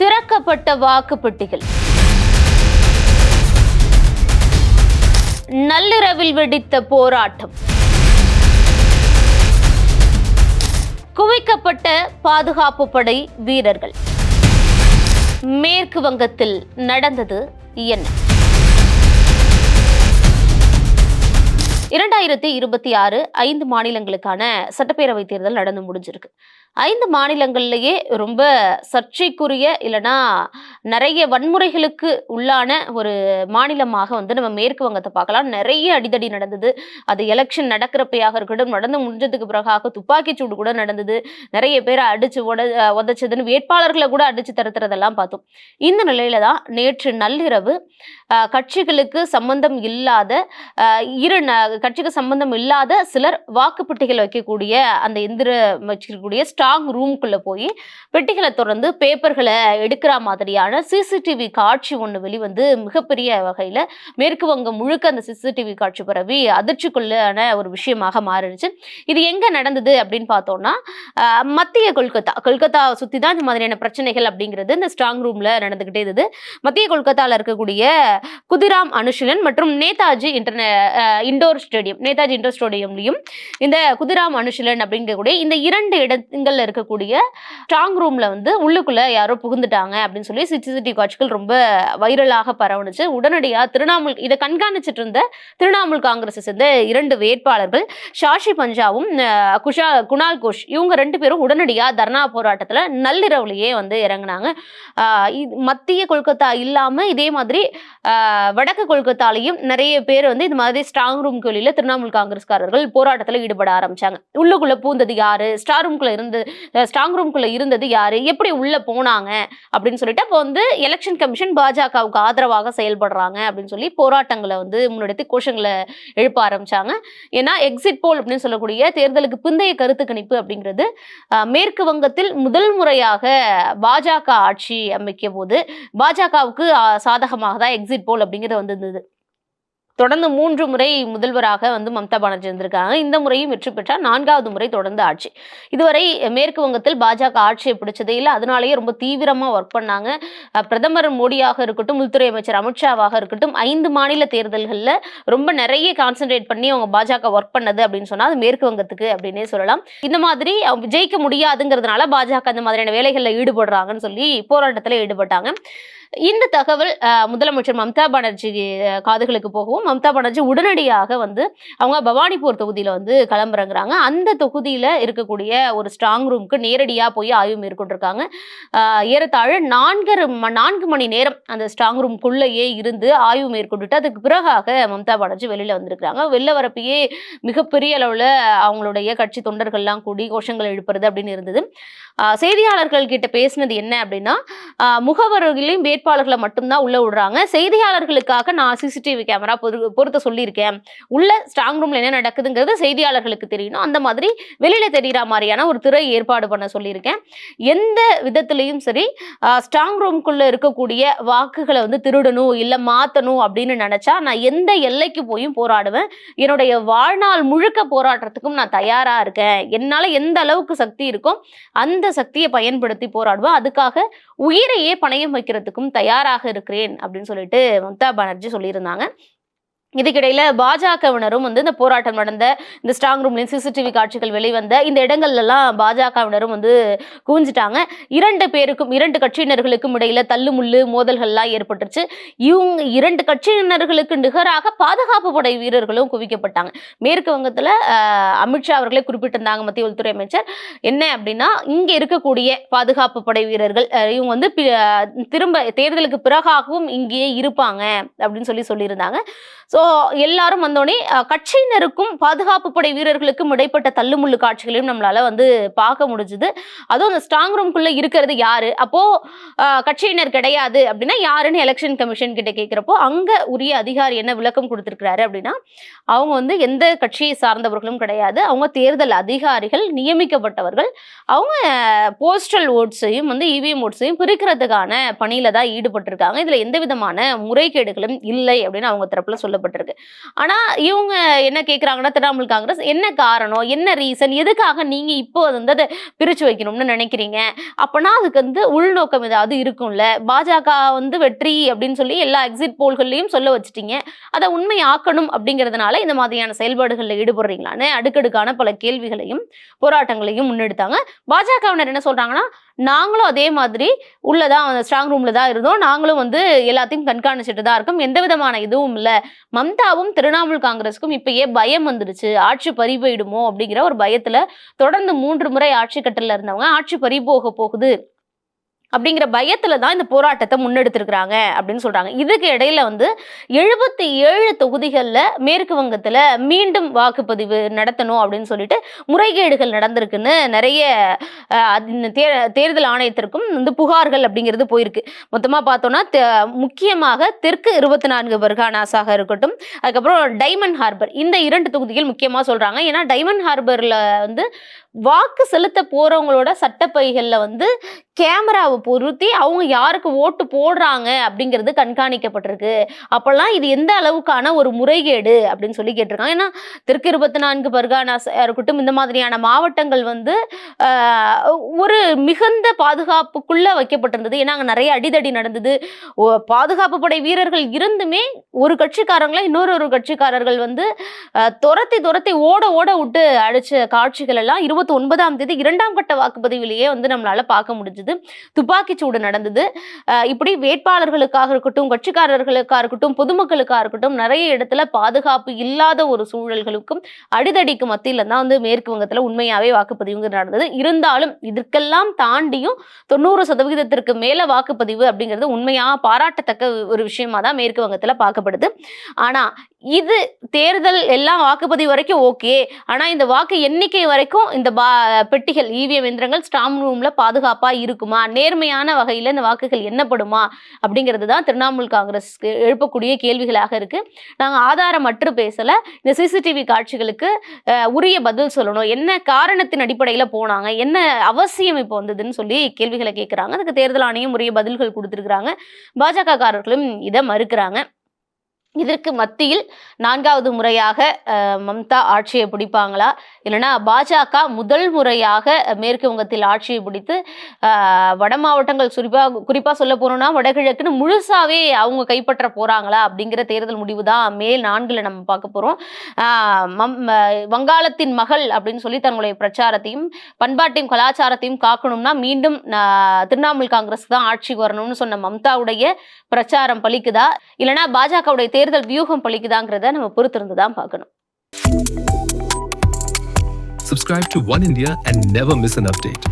திறக்கப்பட்ட வாக்குப்பெட்டிகள். நள்ளிரவில் வெடித்த போராட்டம். குவிக்கப்பட்ட பாதுகாப்பு படை வீரர்கள். மேற்கு வங்கத்தில் நடந்தது என்ன? 2026 5 மாநிலங்களுக்கான சட்டப்பேரவை தேர்தல் நடந்து முடிஞ்சிருக்கு. 5 மாநிலங்கள்லயே ரொம்ப சர்ச்சைக்குரிய இல்லைன்னா நிறைய வன்முறைகளுக்கு உள்ளான ஒரு மாநிலமாக நம்ம மேற்கு வங்கத்தை பார்க்கலாம். நிறைய அடிதடி நடந்தது. அது எலெக்ஷன் நடக்கிறப்பையாக இருக்கட்டும், நடந்து முடிஞ்சதுக்கு பிறகாக துப்பாக்கிச்சூடு கூட நடந்தது. நிறைய பேரை அடிச்சு உதச்சதுன்னு வேட்பாளர்களை கூட அடிச்சு தருத்துறதெல்லாம் பார்த்தோம். இந்த நிலையில தான் நேற்று நள்ளிரவு கட்சிகளுக்கு சம்பந்தம் இல்லாத கட்சிக்கு சம்பந்தம் இல்லாத சிலர் வாக்குப்பெட்டிகள் வைக்கக்கூடிய அந்த எந்திரம் வச்சிருக்கக்கூடிய ஸ்ட்ராங் ரூம்குள்ள போய் பெட்டிகளை திறந்து பேப்பர்களை எடுக்கிற மாதிரியான சிசிடிவி காட்சி ஒன்று வெளிவந்து மிகப்பெரிய வகையில மேற்கு வங்கம் முழுக்க அந்த சிசிடிவி காட்சி பரவி அதிர்ச்சிக்குள்ளான ஒரு விஷயமாக மாறிடுச்சு. இது எங்க நடந்தது அப்படின்னு பார்த்தோம்னா மத்திய கொல்கத்தா சுத்தி தான் இந்த மாதிரியான பிரச்சனைகள் அப்படிங்கிறது இந்த ஸ்ட்ராங் ரூம்ல நடந்துகிட்டே இருந்தது. மத்திய கொல்கத்தால இருக்கக்கூடிய குதிராம் அனுஷிலன் மற்றும் நேதாஜி இண்டோர் ஸ்டேடியம்லையும் இந்த குதிராம் அனுஷிலன் அப்படிங்கக்கூடிய இந்த 2 இடங்கள்ல இருக்கக்கூடிய ஸ்ட்ராங் ரூம்ல உள்ளுக்குள்ள யாரோ புகுந்துட்டாங்க அப்படின்னு சொல்லி சிசிடிவி காட்சிகள் ரொம்ப வைரலாக பரவணுச்சு. உடனடியா இதை கண்காணிச்சிட்டு இருந்த திரிணாமுல் காங்கிரஸ் சேர்ந்த 2 வேட்பாளர்கள் ஷாஷி பஞ்சாவும் குணால் கோஷ் இவங்க 2 பேரும் உடனடியா தர்ணா போராட்டத்துல நள்ளிரவுலயே இறங்கினாங்க. மத்திய கொல்கத்தா இல்லாம இதே மாதிரி வடக்கு கொல்கத்தாலையும் நிறைய பேர் இது மாதிரி ஸ்ட்ராங் ரூம் வெளியில திரிணாமுல் காங்கிரஸ்காரர்கள் போராட்டத்தில் ஈடுபட ஆரம்பிச்சாங்க. உள்ளுக்குள்ள பூந்தது யாரு, ஸ்ட்ராங் ரூம்குள்ள இருந்தது யாரு, எப்படி உள்ள போனாங்க அப்படின்னு சொல்லிட்டு அப்போ எலெக்ஷன் கமிஷன் பாஜகவுக்கு ஆதரவாக செயல்படுறாங்க அப்படின்னு சொல்லி போராட்டங்களை முன்னெடுத்து கோஷங்களை எழுப்ப ஆரம்பிச்சாங்க. ஏன்னா எக்ஸிட் போல் அப்படின்னு சொல்லக்கூடிய தேர்தலுக்கு பிந்தைய கருத்து கணிப்பு அப்படிங்கிறது மேற்கு வங்கத்தில் முதல் முறையாக பாஜக ஆட்சி அமைக்க போது பாஜகவுக்கு சாதகமாக தான் எக்ஸிட் போல் அப்படிங்கிறது வந்திருந்தது. தொடர்ந்து 3 முறை முதல்வராக மம்தா பானர்ஜி இருந்திருக்காங்க. இந்த முறையும் வெற்றி பெற்றார். 4வது முறை தொடர்ந்து ஆட்சி. இதுவரை மேற்கு வங்கத்தில் பாஜக ஆட்சியை பிடிச்சதே இல்லை. அதனாலேயே ரொம்ப தீவிரமா ஒர்க் பண்ணாங்க. பிரதமர் மோடியாக இருக்கட்டும், உள்துறை அமைச்சர் அமித்ஷாவாக இருக்கட்டும், 5 மாநில தேர்தல்களில் ரொம்ப நிறைய கான்சென்ட்ரேட் பண்ணி அவங்க பாஜக ஒர்க் பண்ணது அப்படின்னு சொன்னா அது மேற்கு வங்கத்துக்கு அப்படின்னே சொல்லலாம். இந்த மாதிரி அவங்க ஜெயிக்க முடியாதுங்கிறதுனால பாஜக அந்த மாதிரியான வேலைகளில் ஈடுபடுறாங்கன்னு சொல்லி போராட்டத்தில் ஈடுபட்டாங்க. இந்த தகவல் முதலமைச்சர் மம்தா பானர்ஜி காதுகளுக்கு போகவும் மம்தா பானர்ஜி உடனடியாக அவங்க பவானிபூர் தொகுதியில களமிறங்குறாங்க. அந்த தொகுதியில இருக்கக்கூடிய ஒரு ஸ்ட்ராங் ரூமுக்கு நேரடியா போய் ஆய்வு மேற்கொண்டிருக்காங்க. ஏறத்தாழ 4 மணி நேரம் அந்த ஸ்ட்ராங் ரூம்குள்ளேயே இருந்து ஆய்வு மேற்கொண்டுட்டு அதுக்கு பிறகாக மம்தா பானர்ஜி வெளியில வந்திருக்கிறாங்க. வெளில வரப்பயே மிகப்பெரிய அளவுல அவங்களுடைய கட்சி தொண்டர்கள்லாம் கூடி கோஷங்கள் எழுப்புறது அப்படின்னு இருந்தது. செய்தியாளர்கள் கிட்ட பேசினது என்ன அப்படின்னா, முகவர்களையும் வேட்பாளர்களை மட்டும்தான் உள்ள விடுறாங்க. செய்தியாளர்களுக்காக நான் சிசிடிவி கேமரா பொருத்த சொல்லியிருக்கேன். உள்ள ஸ்ட்ராங் ரூம்ல என்ன நடக்குதுங்கிறது செய்தியாளர்களுக்கு தெரியணும். அந்த மாதிரி வெளியில தெரிகிற மாதிரியான ஒரு திரை ஏற்பாடு பண்ண சொல்லியிருக்கேன். எந்த விதத்திலையும் சரி ஸ்ட்ராங் ரூம்குள்ள இருக்கக்கூடிய வாக்குகளை திருடணும் இல்லை மாற்றணும் அப்படின்னு நினைச்சா நான் எந்த எல்லைக்கு போயும் போராடுவேன். என்னுடைய வாழ்நாள் முழுக்க போராட்டத்துக்கும் நான் தயாரா இருக்கேன். என்னால எந்த அளவுக்கு சக்தி இருக்கோ அந்த சக்தியை பயன்படுத்தி போராடுவேன். அதுக்காக உயிரையே பணயம் வைக்கிறதுக்கும் தயாராக இருக்கிறேன் அப்படின்னு சொல்லிட்டு மம்தா பானர்ஜி சொல்லியிருந்தாங்க. இதுக்கிடையில பாஜகவினரும் இந்த போராட்டம் நடந்த இந்த ஸ்ட்ராங் ரூம்லையும் சிசிடிவி காட்சிகள் வெளிவந்த இந்த இடங்கள்லாம் பாஜகவினரும் குவிஞ்சிட்டாங்க. 2 கட்சியினர்களுக்கும் இடையில தள்ளுமுள்ளு மோதல்கள்லாம் ஏற்பட்டுருச்சு. இவங்க 2 கட்சியினர்களுக்கு நிகராக பாதுகாப்பு படை வீரர்களும் குவிக்கப்பட்டாங்க. மேற்கு வங்கத்துல அமித்ஷா அவர்களே குறிப்பிட்டிருந்தாங்க, மத்திய உள்துறை அமைச்சர். என்ன அப்படின்னா, இங்க இருக்கக்கூடிய பாதுகாப்பு படை வீரர்கள் இவங்க திரும்ப தேர்தலுக்கு பிறகாகவும் இங்கேயே இருப்பாங்க அப்படின்னு சொல்லியிருந்தாங்க. ஸோ எல்லாரும் வந்தோடனே கட்சியினருக்கும் பாதுகாப்பு படை வீரர்களுக்கும் இடைப்பட்ட தள்ளுமுள்ளு காட்சிகளையும் நம்மளால பார்க்க முடிஞ்சுது. அதுவும் அந்த ஸ்ட்ராங் ரூம்குள்ள இருக்கிறது யாரு, அப்போ கட்சியினர் கிடையாது அப்படின்னா யாருன்னு எலெக்ஷன் கமிஷன் கிட்ட கேட்கிறப்போ அங்க உரிய அதிகாரி என்ன விளக்கம் கொடுத்திருக்கிறாரு அப்படின்னா, அவங்க எந்த கட்சியை சார்ந்தவர்களும் கிடையாது. அவங்க தேர்தல் அதிகாரிகள், நியமிக்கப்பட்டவர்கள். அவங்க போஸ்டல் ஓட்ஸையும் இவிஎம் ஓட்ஸையும் பிரிக்கிறதுக்கான பணியில தான் ஈடுபட்டிருக்காங்க. இதுல எந்த விதமான முறைகேடுகளும் இல்லை அப்படின்னு அவங்க தரப்புல சொல்லப்பட்டிருக்கு. சொல்லப்பட்டிருக்கு. ஆனா இவங்க என்ன கேட்குறாங்கன்னா, திரிணாமுல் காங்கிரஸ் என்ன காரணம்? என்ன ரீசன்? எதுக்காக நீங்க இப்போ வந்து அத பிரிச்சு வைக்கணும்னு நினைக்கிறீங்க? அப்பன்னா அதுக்கு வந்து உள்நோக்கம் ஏதாவது இருக்கும்ல. பாஜக வந்து வெற்றி அப்படின்னு சொல்லி எல்லா எக்ஸிட் போல்கள்லயும் சொல்ல வச்சுட்டீங்க. அத உண்மையாக்கணும் அப்படிங்கிறதுனால இந்த மாதிரியான செயல்பாடுகள்ல ஈடுபடுறீங்களான்னு அடுக்கடுக்கான பல கேள்விகளையும், போராட்டங்களையும் முன்னெடுத்தாங்க. பாஜகவினர் என்ன சொல்றாங்கன்னா, நாங்களும் அதே மாதிரி உள்ள தான் ஸ்ட்ராங் ரூம்ல தான் இருந்தோம். நாங்களும் வந்து எல்லாத்தையும் கண்காணிச்சுட்டு தான் இருக்கோம். எந்த விதமான இதுவும் இல்ல. மம்தாவும், திரிணாமுல் காங்கிரஸுக்கும் இப்பயே பயம் வந்துடுச்சு. ஆட்சி பறி போயிடுமோ அப்படிங்கிற ஒரு பயத்துல தொடர்ந்து 3 முறை ஆட்சி கட்டில்ல இருந்தவங்க, ஆட்சி பறி போக போகுது அப்படிங்கிற பயத்துல தான் இந்த போராட்டத்த முன்னெடுத்திருக்கிறாங்க அப்படின்னு சொல்றாங்க. இதுக்கு இடையில வந்து 77 தொகுதிகள்ல மேற்கு வங்கத்துல மீண்டும் வாக்குப்பதிவு நடத்தணும் அப்படின்னு சொல்லிட்டு முறைகேடுகள் நடந்திருக்குன்னு நெறைய தேர்தல் ஆணையத்திற்கும் வந்து புகார்கள் அப்படிங்கிறது போயிருக்கு. மொத்தமா பார்த்தோம்னா, முக்கியமாக தெற்கு 24 பர்கானாஸாக இருக்கட்டும், அதுக்கப்புறம் டைமண்ட் ஹார்பர் இந்த 2 தொகுதிகள் முக்கியமா சொல்றாங்க. ஏன்னா டைமண்ட் ஹார்பர்ல வந்து வாக்கு செலுத்த போறவங்களோட சட்டப்பைகள்ல வந்து கேமராவை பொருத்தி அவங்க யாருக்கு ஓட்டு போடுறாங்க அப்படிங்கிறது கண்காணிக்கப்பட்டிருக்கு. அப்பெல்லாம் இது எந்த அளவுக்கான ஒரு முறைகேடு அப்படின்னு சொல்லி கேட்டிருக்காங்க. ஏன்னா தெற்கு 24 பர்கானாஸ் இருக்கட்டும், இந்த மாதிரியான மாவட்டங்கள் வந்து ஒரு மிகுந்த பாதுகாப்புக்குள்ள வைக்கப்பட்டிருந்தது. ஏன்னா அங்க நிறைய அடிதடி நடந்தது. பாதுகாப்பு படை வீரர்கள் இருந்துமே ஒரு கட்சிக்காரங்களை இன்னொரு கட்சிக்காரர்கள் வந்து துரத்தி துரத்தி ஓட ஓட விட்டு அடிச்ச காட்சிகள் எல்லாம் 29ஆம் தேதி 2ஆம் கட்ட வாக்குப்பதிவிலேயே வந்து நம்மளால பார்க்க முடிஞ்சது. துப்பாக்கி சூடு நடந்தது. இப்படி வேட்பாளர்களுக்காக இருக்கட்டும், கட்சிக்காரர்களுக்காக இருக்கட்டும், பொதுமக்களுக்காக இருக்கட்டும் நிறைய இடத்துல பாதுகாப்பு இல்லாத ஒரு சூழல்களுக்கும் அடிதடிக்கு மத்தியில தான் வந்து மேற்கு வங்கத்துல உண்மையாவே வாக்குப்பதிவு நடந்தது. இருந்தாலும் இதற்கெல்லாம் தாண்டியும் 90% மேல வாக்குப்பதிவு அப்படிங்கிறது உண்மையா பாராட்டத்தக்க ஒரு விஷயமா தான் மேற்கு வங்கத்துல பார்க்கப்படுது. ஆனா இது தேர்தல் எல்லாம் வாக்குப்பதிவு வரைக்கும் ஓகே. ஆனா இந்த வாக்கு எண்ணிக்கை வரைக்கும் இந்த பெட்டிகள் இவிஎம் எந்திரங்கள் ஸ்ட்ராங் ரூம்ல பாதுகாப்பா இருக்குமா, நேர்மையான வகையில இந்த வாக்குகள் எண்ணப்படுமா அப்படிங்கிறது தான் திரிணாமுல் காங்கிரஸ் எழுப்பக்கூடிய கேள்விகளாக இருக்கு. நாங்க ஆதாரமற்று பேசல. இந்த சிசிடிவி காட்சிகளுக்கு உரிய பதில் சொல்லணும். என்ன காரணத்தின் அடிப்படையில போனாங்க, என்ன அவசியம் இப்போ வந்ததுன்னு சொல்லி கேள்விகளை கேட்கிறாங்க. அதுக்கு தேர்தல் ஆணையம் உரிய பதில்கள் கொடுத்திருக்கிறாங்க. பாஜக காரர்களும் இதை மறுக்கிறாங்க. இதற்கு மத்தியில் 4வது முறையாக மம்தா ஆட்சியை பிடிப்பாங்களா, இல்லைன்னா பாஜக முதல் முறையாக மேற்கு வங்கத்தில் ஆட்சியை பிடித்து வட மாவட்டங்கள் குறிப்பா சொல்ல போறோம்னா வடகிழக்குன்னு முழுசாவே அவங்க கைப்பற்ற போறாங்களா அப்படிங்கிற தேர்தல் முடிவு தான் மே 4 நம்ம பார்க்க போறோம். வங்காளத்தின் மகள் அப்படின்னு சொல்லி தங்களுடைய பிரச்சாரத்தையும் பண்பாட்டையும் கலாச்சாரத்தையும் காக்கணும்னா மீண்டும் திரிணாமுல் காங்கிரஸ் தான் ஆட்சிக்கு வரணும்னு சொன்ன மம்தாவுடைய பிரச்சாரம் பலிக்குதா, இல்லைன்னா பாஜகவுடைய தேர்தல் வியூகம் பலிக்குதாங்கிறத நம்ம பொறுத்திருந்து தான் பார்க்கணும். Subscribe to One India and never miss an update.